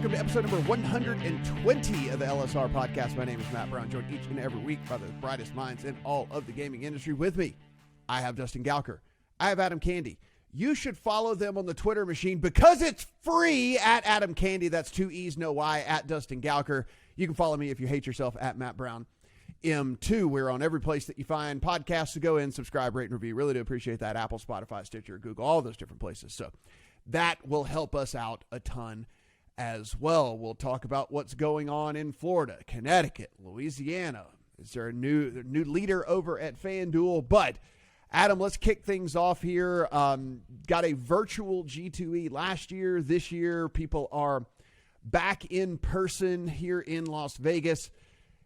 welcome to episode number 120 of the LSR Podcast. My name is Matt Brown, joined each and every week by the brightest minds in all of the gaming industry. With me, I have Dustin Gouker. I have Adam Candee. You should follow them on the Twitter machine because it's free at Adam Candee. That's 2 E's, no Y, at Dustin Gouker. You can follow me if you hate yourself at Matt Brown M2. We're on every place that you find podcasts, to go in, subscribe, rate, and review. Really do appreciate that. Apple, Spotify, Stitcher, Google, all those different places. So that will help us out a ton as well. We'll talk about what's going on in Florida, Connecticut, Louisiana. Is there a new leader over at FanDuel? But Adam, let's kick things off here. Got a virtual G2E last year. This year, people are back in person here in Las Vegas.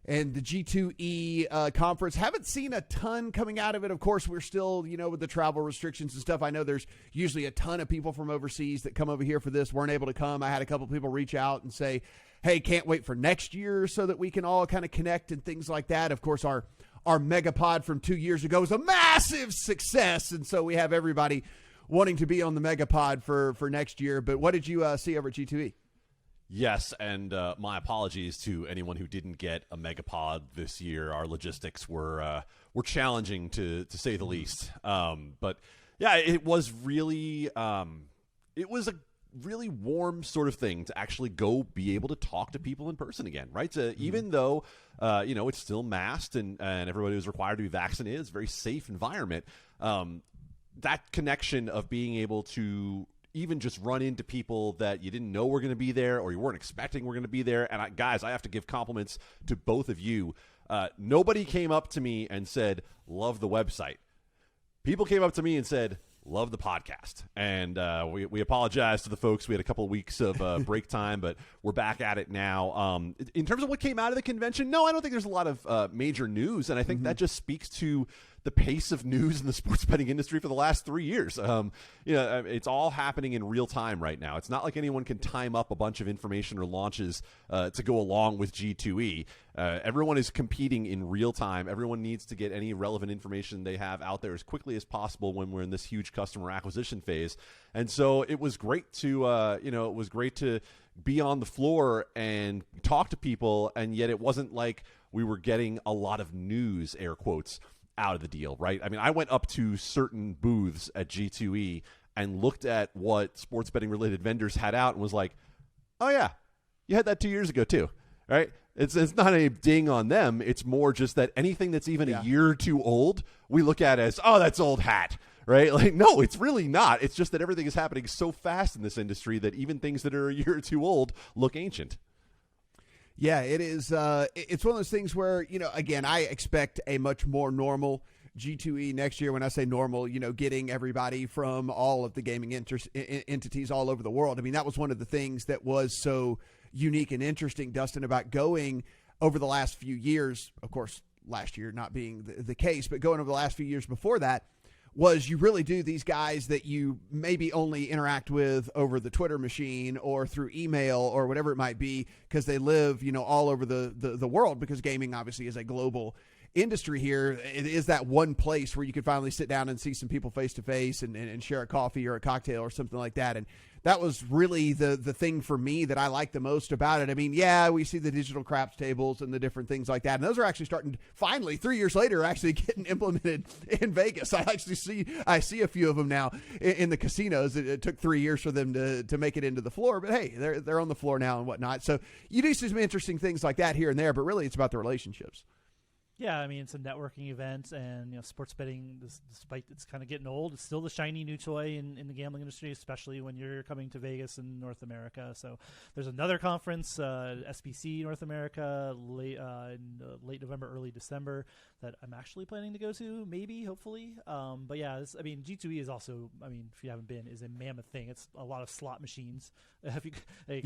And the G2E Conference, haven't seen a ton coming out of it. Of course, we're still, with the travel restrictions and stuff. I know there's usually a ton of people from overseas that come over here for this, weren't able to come. I had a couple people reach out and say, hey, can't wait for next year so that we can all kind of connect and things like that. Of course, our Megapod from 2 years ago was a massive success. And so we have everybody wanting to be on the Megapod for next year. But what did you see over at G2E? Yes, and my apologies to anyone who didn't get a Megapod this year. Our logistics were challenging to say the least. But yeah, it was really it was a really warm sort of thing to actually go be able to talk to people in person again, right? Even though it's still masked and everybody was required to be vaccinated, it's a very safe environment. That connection of being able to even just run into people that you didn't know were going to be there or you weren't expecting were going to be there. And guys, I have to give compliments to both of you. Nobody came up to me and said, love the website. People came up to me and said, love the podcast. And we apologize to the folks. We had a couple of weeks of break time, but we're back at it now. In terms of what came out of the convention, no, I don't think there's a lot of major news. And I think that just speaks to the pace of news in the sports betting industry for the last 3 years. It's all happening in real time right now. It's not like anyone can time up a bunch of information or launches to go along with G2E. Everyone is competing in real time. Everyone needs to get any relevant information they have out there as quickly as possible when we're in this huge customer acquisition phase. And so it was great to be on the floor and talk to people, and yet it wasn't like we were getting a lot of news, air quotes, out of the deal, right? I mean, I went up to certain booths at G2E and looked at what sports betting related vendors had out and was like, oh yeah, you had that 2 years ago too, right? It's not a ding on them. It's more just that anything that's even a year or two old, we look at as, oh, that's old hat, right? Like, no, it's really not. It's just that everything is happening so fast in this industry that even things that are a year or two old look ancient. Yeah, it is. It's one of those things where, again, I expect a much more normal G2E next year. When I say normal, getting everybody from all of the gaming entities all over the world. I mean, that was one of the things that was so unique and interesting, Dustin, about going over the last few years. Of course, last year not being the case, but going over the last few years before that, was you really do these guys that you maybe only interact with over the Twitter machine or through email or whatever it might be, because they live, all over the world, because gaming obviously is a global industry here. It is that one place where you could finally sit down and see some people face to face and share a coffee or a cocktail or something like that. And that was really the thing for me that I like the most about it. I mean, yeah, we see the digital craps tables and the different things like that. And those are actually starting, finally, 3 years later, actually getting implemented in Vegas. I see a few of them now in the casinos. It took 3 years for them to make it into the floor. But hey, they're on the floor now and whatnot. So you do see some interesting things like that here and there, but really it's about the relationships. Yeah, I mean, it's a networking event, and sports betting, despite it's kind of getting old, it's still the shiny new toy in the gambling industry, especially when you're coming to Vegas in North America. So there's another conference, SBC North America, in late November, early December, that I'm actually planning to go to, maybe, hopefully. But yeah, G2E is also, if you haven't been, is a mammoth thing. It's a lot of slot machines. It's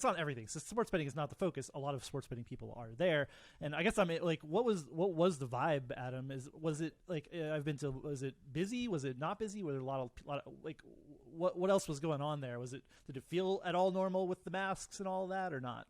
on everything. So sports betting is not the focus. A lot of sports betting people are there. And I guess what was the vibe, Adam? Was it busy? Was it not busy? Were there a lot of what else was going on there? Did it feel at all normal with the masks and all that, or not?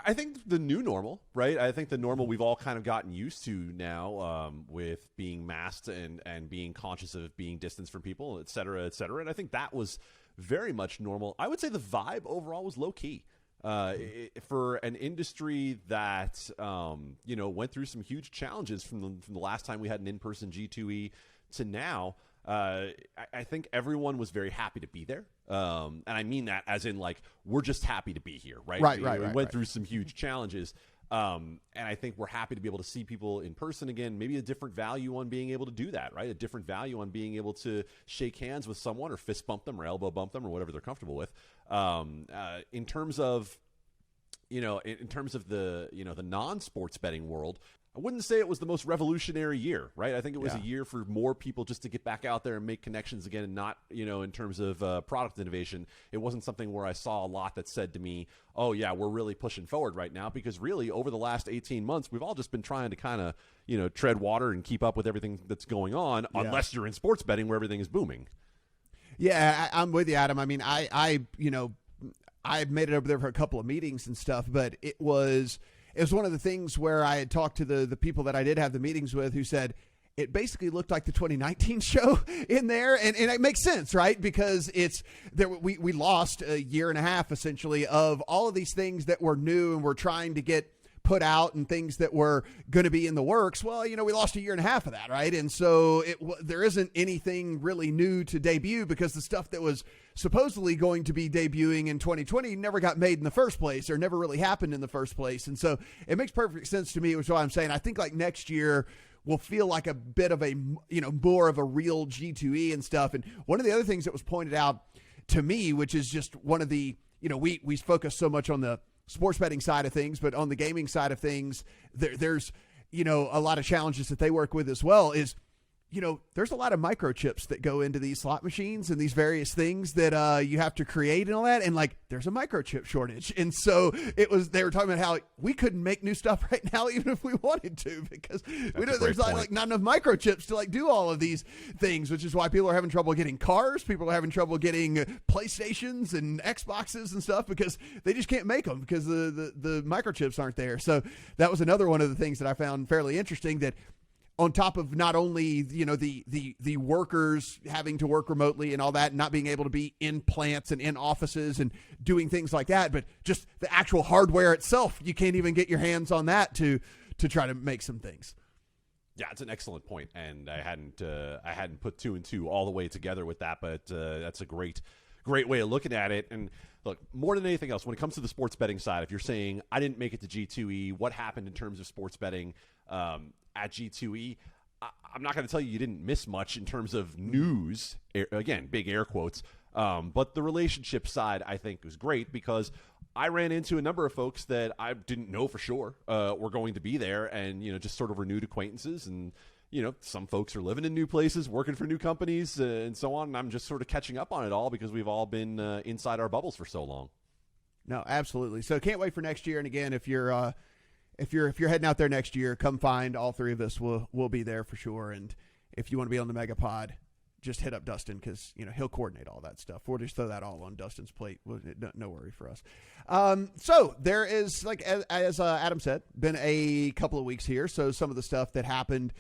I think the new normal, right? I think the normal we've all kind of gotten used to now, with being masked and being conscious of being distanced from people, et cetera, et cetera. And I think that was very much normal. I would say the vibe overall was low key. For an industry that went through some huge challenges from the last time we had an in-person G2E to now, I think everyone was very happy to be there. And I mean that as in, like, we're just happy to be here, right? We went through some huge challenges. And I think we're happy to be able to see people in person again, maybe a different value on being able to do that, right? A different value on being able to shake hands with someone or fist bump them or elbow bump them or whatever they're comfortable with. In terms of the non-sports betting world, I wouldn't say it was the most revolutionary year, right? I think it was a year for more people just to get back out there and make connections again, and not, in terms of product innovation. It wasn't something where I saw a lot that said to me, oh, yeah, we're really pushing forward right now, because really over the last 18 months, we've all just been trying to kind of, tread water and keep up with everything that's going on, unless you're in sports betting where everything is booming. Yeah, I'm with you, Adam. I mean, I made it over there for a couple of meetings and stuff, but it was one of the things where I had talked to the people that I did have the meetings with, who said it basically looked like the 2019 show in there. And it makes sense, right? Because we lost a year and a half essentially of all of these things that were new and we're trying to get put out, and things that were going to be in the works. Well, we lost a year and a half of that, right? And so there isn't anything really new to debut, because the stuff that was supposedly going to be debuting in 2020 never got made in the first place, or never really happened in the first place. And so it makes perfect sense to me, which is why I'm saying I think like next year will feel like a bit of a, more of a real G2E and stuff. And one of the other things that was pointed out to me, which is just one of the, we focus so much on the sports betting side of things, but on the gaming side of things, there's, a lot of challenges that they work with as well, is, there's a lot of microchips that go into these slot machines and these various things that you have to create and all that. And like, there's a microchip shortage. And so they were talking about how we couldn't make new stuff right now, even if we wanted to, because there's like not enough microchips to like do all of these things, which is why people are having trouble getting cars. People are having trouble getting PlayStations and Xboxes and stuff, because they just can't make them because the microchips aren't there. So that was another one of the things that I found fairly interesting, that on top of not only, the workers having to work remotely and all that, and not being able to be in plants and in offices and doing things like that, but just the actual hardware itself, you can't even get your hands on that to try to make some things. Yeah, it's an excellent point, and I hadn't put two and two all the way together with that, but that's a great way of looking at it. And look, more than anything else, when it comes to the sports betting side, if you're saying I didn't make it to G2E, what happened in terms of sports betting at G2E, I'm not going to tell you didn't miss much in terms of news, again, big air quotes, but the relationship side I think was great, because I ran into a number of folks that I didn't know for sure were going to be there, and just sort of renewed acquaintances. And some folks are living in new places, working for new companies, and so on, and I'm just sort of catching up on it all, because we've all been inside our bubbles for so long. No, absolutely. So can't wait for next year. And again, if you're heading out there next year, come find all three of us. We'll be there for sure. And if you want to be on the Megapod, just hit up Dustin, because he'll coordinate all that stuff. We'll just throw that all on Dustin's plate. No worry for us. So there is, like as Adam said, been a couple of weeks here. So some of the stuff that happened,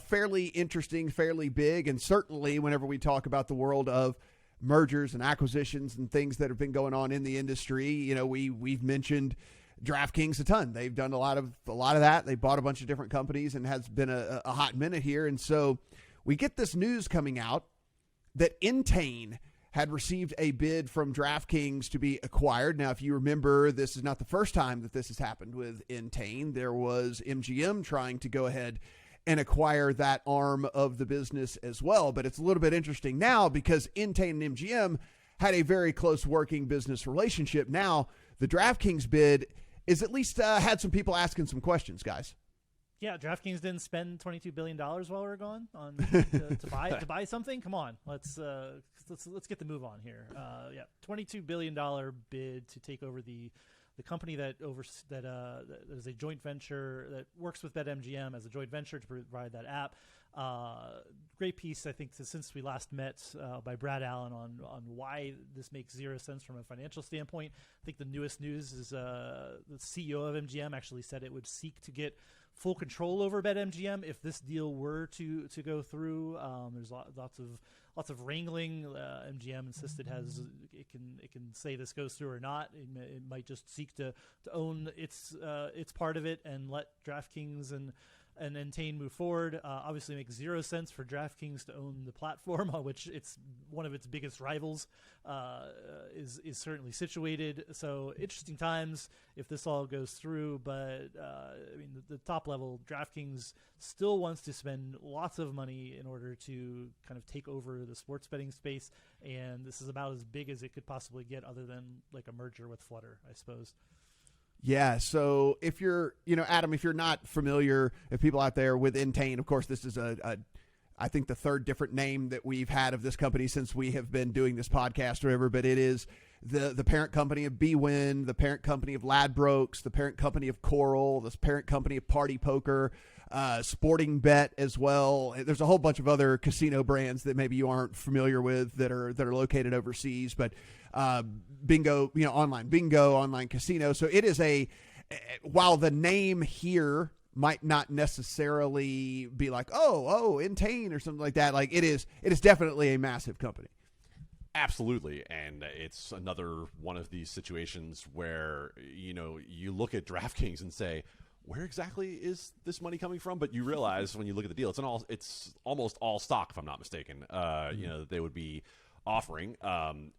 fairly interesting, fairly big, and certainly whenever we talk about the world of mergers and acquisitions and things that have been going on in the industry, we've mentioned DraftKings a ton. They've done a lot of that. They bought a bunch of different companies, and has been a hot minute here. And so we get this news coming out that Entain had received a bid from DraftKings to be acquired. Now, if you remember, this is not the first time that this has happened with Entain. There was MGM trying to go ahead and acquire that arm of the business as well. But it's a little bit interesting now, because Entain and MGM had a very close working business relationship. Now, the DraftKings bid is at least had some people asking some questions, guys. Yeah, DraftKings didn't spend $22 billion while we were gone on to buy something. Come on, let's get the move on here. $22 billion bid to take over the company that is a joint venture that works with BetMGM as a joint venture to provide that app. Great piece, I think, since we last met by Brad Allen on why this makes zero sense from a financial standpoint. I think the newest news is the CEO of MGM actually said it would seek to get full control over BetMGM if this deal were to go through. There's lots of wrangling. MGM insisted it can say this goes through or not. It might just seek to own its part of it and let DraftKings and Entain move forward. Obviously makes zero sense for DraftKings to own the platform on which it's one of its biggest rivals is certainly situated. So interesting times if this all goes through. But I mean, the top level, DraftKings still wants to spend lots of money in order to kind of take over the sports betting space. And this is about as big as it could possibly get other than like a merger with Flutter, I suppose. Yeah, so if you're, Adam, if you're not familiar, if people out there with Entain, of course, this is I think the third different name that we've had of this company since we have been doing this podcast or whatever, but it is the parent company of BWin, the parent company of Ladbrokes, the parent company of Coral, the parent company of Party Poker, Sporting Bet as well. There's a whole bunch of other casino brands that maybe you aren't familiar with that are located overseas, but bingo, online bingo, online casino. So it is while the name here might not necessarily be like, oh, Entain or something like that. Like it is definitely a massive company. Absolutely. And it's another one of these situations where, you look at DraftKings and say, where exactly is this money coming from? But you realize when you look at the deal, it's almost all stock, if I'm not mistaken, that they would be offering.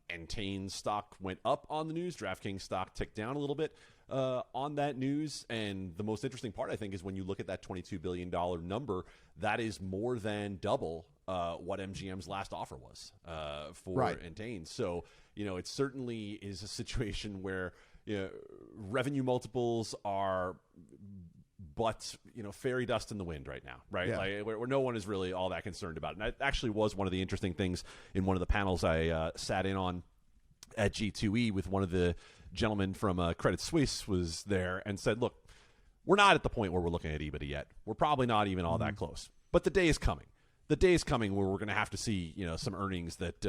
Entain stock went up on the news. DraftKings stock ticked down a little bit on that news. And the most interesting part, I think, is when you look at that $22 billion number, that is more than double what MGM's last offer was for Entain. So, it certainly is a situation where revenue multiples are but fairy dust in the wind right now, right? Yeah. Like where no one is really all that concerned about it. And that actually was one of the interesting things in one of the panels I sat in on at G2E with one of the gentlemen from Credit Suisse was there and said, look, we're not at the point where we're looking at EBITDA yet. We're probably not even all that close, but the day is coming. The day is coming where we're going to have to see, some earnings that,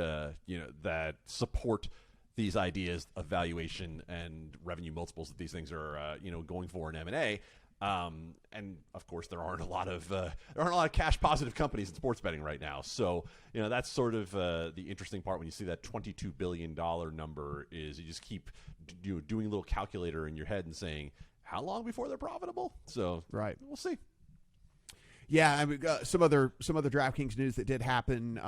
that support these ideas of valuation and revenue multiples that these things are, going for in M&A. And of course, there aren't a lot of cash positive companies in sports betting right now. So, that's sort of the interesting part when you see that $22 billion number is you just keep doing a little calculator in your head and saying, how long before they're profitable? So we'll see. Yeah, I mean, some other DraftKings news that did happen,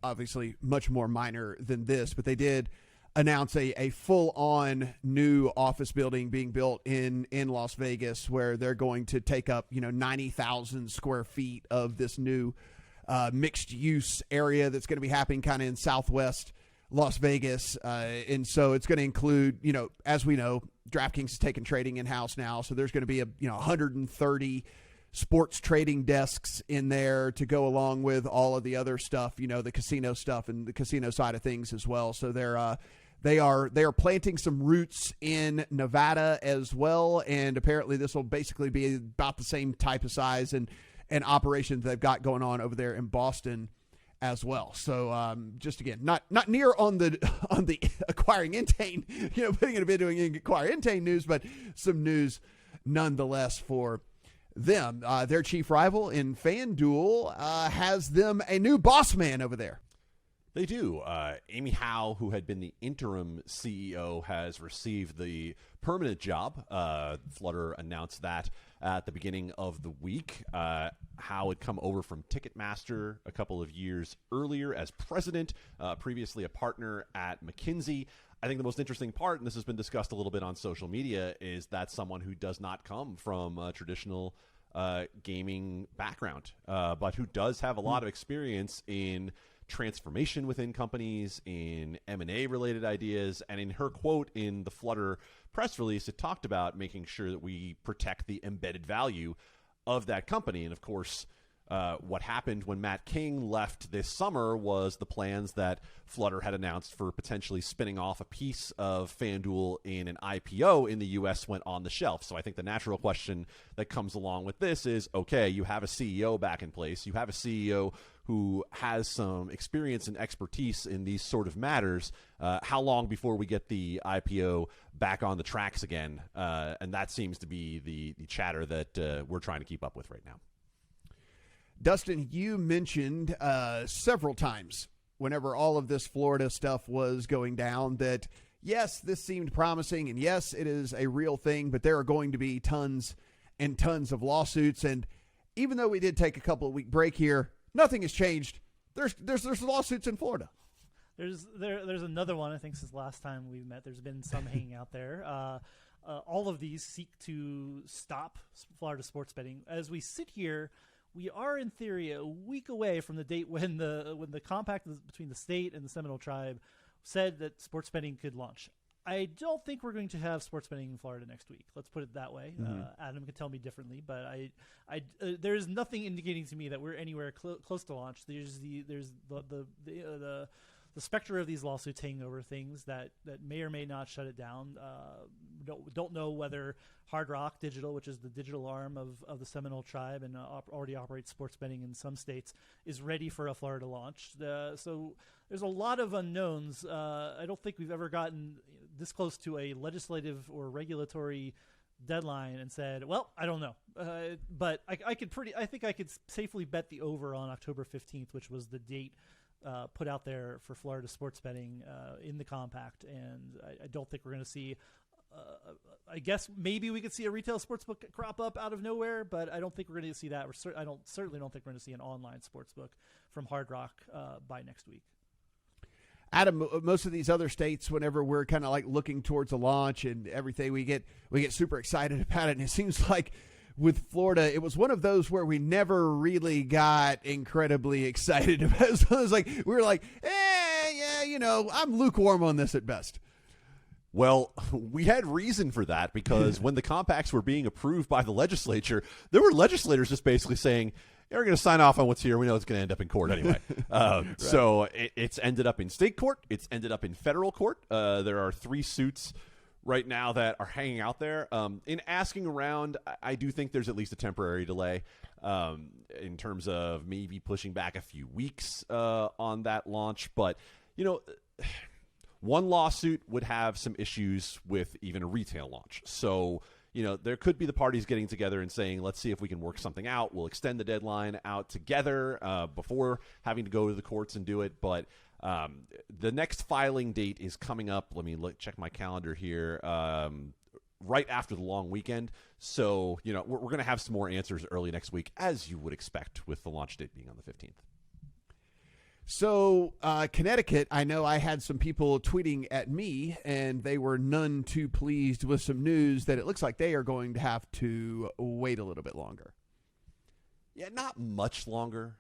obviously much more minor than this, but they did announce a full-on new office building being built in Las Vegas, where they're going to take up 90,000 square feet of this new mixed-use area that's going to be happening kind of in southwest Las Vegas, and so it's going to include, as we know, DraftKings is taking trading in-house now, so there's going to be 130 sports trading desks in there to go along with all of the other stuff, the casino stuff and the casino side of things as well. So they are planting some roots in Nevada as well, and apparently this will basically be about the same type of size and operations they've got going on over there in Boston as well. So just again, not near on the acquiring Entain, putting in a bid doing acquire Entain news, but some news nonetheless for them. Their chief rival in FanDuel has them a new boss man over there. They do. Amy Howe, who had been the interim CEO, has received the permanent job. Flutter announced that at the beginning of the week. Howe had come over from Ticketmaster a couple of years earlier as president, previously a partner at McKinsey. I think the most interesting part, and this has been discussed a little bit on social media, is that someone who does not come from a traditional gaming background, but who does have a lot of experience in transformation within companies, in M&A related ideas, and in her quote in the Flutter press release, it talked about making sure that we protect the embedded value of that company. And of course, what happened when Matt King left this summer was the plans that Flutter had announced for potentially spinning off a piece of FanDuel in an IPO in the U.S. went on the shelf. So I think the natural question that comes along with this is, okay, you have a CEO back in place. You have a CEO who has some experience and expertise in these sort of matters, how long before we get the IPO back on the tracks again? And that seems to be the chatter that we're trying to keep up with right now. Dustin, you mentioned several times whenever all of this Florida stuff was going down that, yes, this seemed promising, and yes, it is a real thing, but there are going to be tons and tons of lawsuits. And even though we did take a couple of week break here, nothing has changed. There's lawsuits in Florida. There's another one, I think, since last time we met. There's been some hanging out there. All of these seek to stop Florida sports betting. As we sit here, we are, in theory, a week away from the date when the compact between the state and the Seminole Tribe said that sports betting could launch. I don't think we're going to have sports betting in Florida next week. Let's put it that way. Mm-hmm. Adam could tell me differently, but there's nothing indicating to me that we're anywhere close to launch. There's the specter of these lawsuits hanging over things that may or may not shut it down. Don't know whether Hard Rock Digital, which is the digital arm of the Seminole Tribe and already operates sports betting in some states, is ready for a Florida launch. So there's a lot of unknowns. I don't think we've ever gotten this close to a legislative or regulatory deadline and said, well, I don't know. But I think I could safely bet the over on October 15th, which was the date put out there for Florida sports betting in the compact. And I don't think we're going to see, I guess maybe we could see a retail sportsbook crop up out of nowhere, but I don't think we're going to see that. I certainly don't think we're going to see an online sportsbook from Hard Rock by next week. Adam, most of these other states, whenever we're kind of like looking towards a launch and everything, we get super excited about it. And it seems like with Florida, it was one of those where we never really got incredibly excited about it. So it was like, we were like, yeah, I'm lukewarm on this at best. Well, we had reason for that because when the compacts were being approved by the legislature, there were legislators just basically saying, we're going to sign off on what's here. We know it's going to end up in court anyway. Right. So it's ended up in state court. It's ended up in federal court. There are 3 suits right now that are hanging out there. In asking around, I do think there's at least a temporary delay in terms of maybe pushing back a few weeks on that launch. But, one lawsuit would have some issues with even a retail launch. So, there could be the parties getting together and saying, let's see if we can work something out. We'll extend the deadline out together before having to go to the courts and do it. But the next filing date is coming up. Let me check my calendar here. Right after the long weekend. So, we're going to have some more answers early next week, as you would expect with the launch date being on the 15th. So, Connecticut, I know I had some people tweeting at me, and they were none too pleased with some news that it looks like they are going to have to wait a little bit longer. Yeah, not much longer.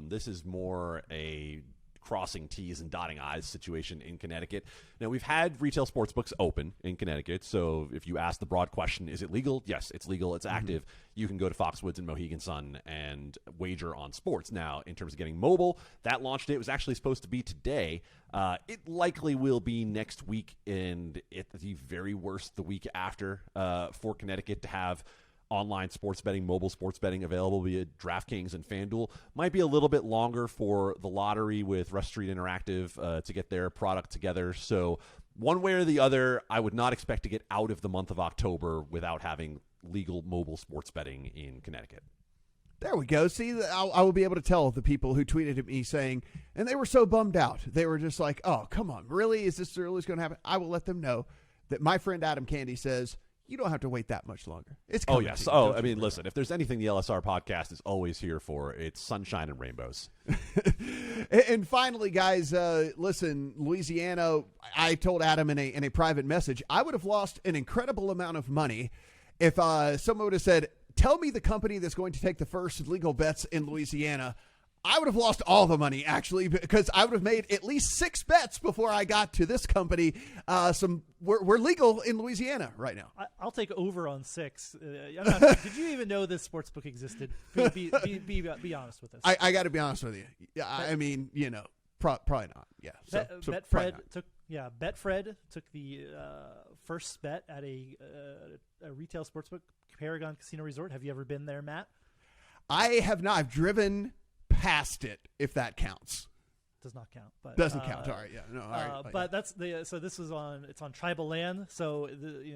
This is more a crossing T's and dotting I's situation in Connecticut. Now, we've had retail sports books open in Connecticut, so if you ask the broad question, is it legal? Yes, it's legal. It's active. You can go to Foxwoods and Mohegan Sun and wager on sports. Now, in terms of getting mobile, that launch date was actually supposed to be today. It likely will be next week, and at the very worst, the week after for Connecticut to have online sports betting, mobile sports betting available via DraftKings and FanDuel. Might be a little bit longer for the lottery with Rush Street Interactive to get their product together. So one way or the other, I would not expect to get out of the month of October without having legal mobile sports betting in Connecticut. There we go. See, I will be able to tell the people who tweeted at me saying, and they were so bummed out. They were just like, oh, come on, really? Is this really going to happen? I will let them know that my friend Adam Candee says, you don't have to wait that much longer. It's coming. Oh, yes. Oh, I mean, listen, if there's anything the LSR podcast is always here for, it's sunshine and rainbows. And finally, guys, listen, Louisiana, I told Adam in a private message, I would have lost an incredible amount of money if someone would have said, tell me the company that's going to take the first legal bets in Louisiana. I would have lost all the money, actually, because I would have made at least 6 bets before I got to this company. We're legal in Louisiana right now. I'll take over on 6. Did you even know this sportsbook existed? Be honest with us. I got to be honest with you. Yeah, I mean, probably not. Yeah. Betfred took the first bet at a retail sportsbook, Paragon Casino Resort. Have you ever been there, Matt? I have not. I've driven past it, if that counts. Does not count, but doesn't count. All right, yeah, no, all right. But that's the so this is it's on tribal land. So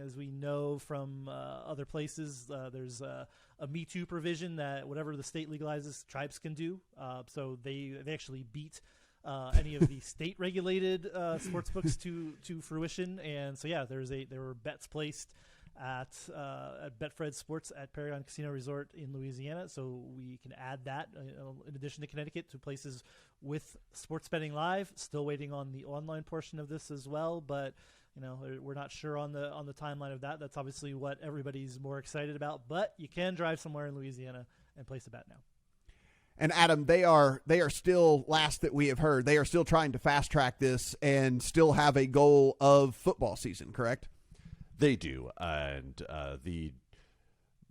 as we know from other places, there's a Me Too provision that whatever the state legalizes, tribes can do. So they actually beat any of the state regulated sports books to fruition. And so yeah, there were bets placed at Betfred Sports at Paragon Casino Resort in Louisiana, so we can add that in addition to Connecticut to places with sports betting live. Still waiting on the online portion of this as well, but we're not sure on the timeline of that. That's obviously what everybody's more excited about, but you can drive somewhere in Louisiana and place a bet now. And Adam, they are still, last that we have heard, they are still trying to fast track this and still have a goal of football season, correct? They do, and the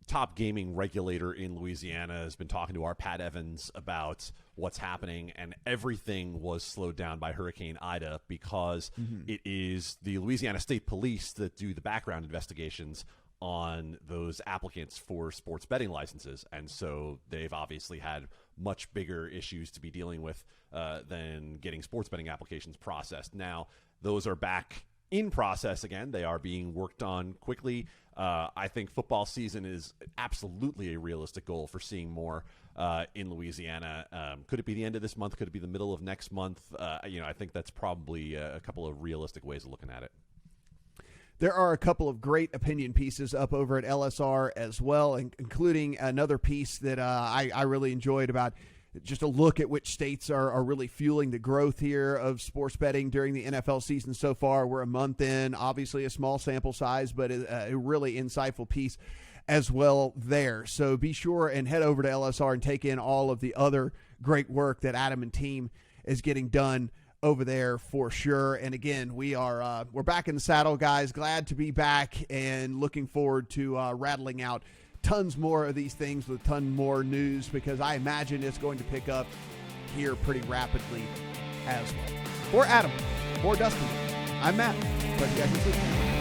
top gaming regulator in Louisiana has been talking to our Pat Evans about what's happening, and everything was slowed down by Hurricane Ida because it is the Louisiana State Police that do the background investigations on those applicants for sports betting licenses, and so they've obviously had much bigger issues to be dealing with than getting sports betting applications processed. Now, those are back in process again. They are being worked on quickly. I think football season is absolutely a realistic goal for seeing more in Louisiana. Could it be the end of this month? Could it be the middle of next month? I think that's probably a couple of realistic ways of looking at it. There are a couple of great opinion pieces up over at LSR as well, including another piece that I really enjoyed about just a look at which states are really fueling the growth here of sports betting during the NFL season so far. We're a month in, obviously a small sample size, but a really insightful piece as well there. So be sure and head over to LSR and take in all of the other great work that Adam and team is getting done over there for sure. And again, we're back in the saddle, guys. Glad to be back and looking forward to rattling out tons more of these things with ton more news, because I imagine it's going to pick up here pretty rapidly as well. For Adam, for Dustin, I'm Matt. But you guys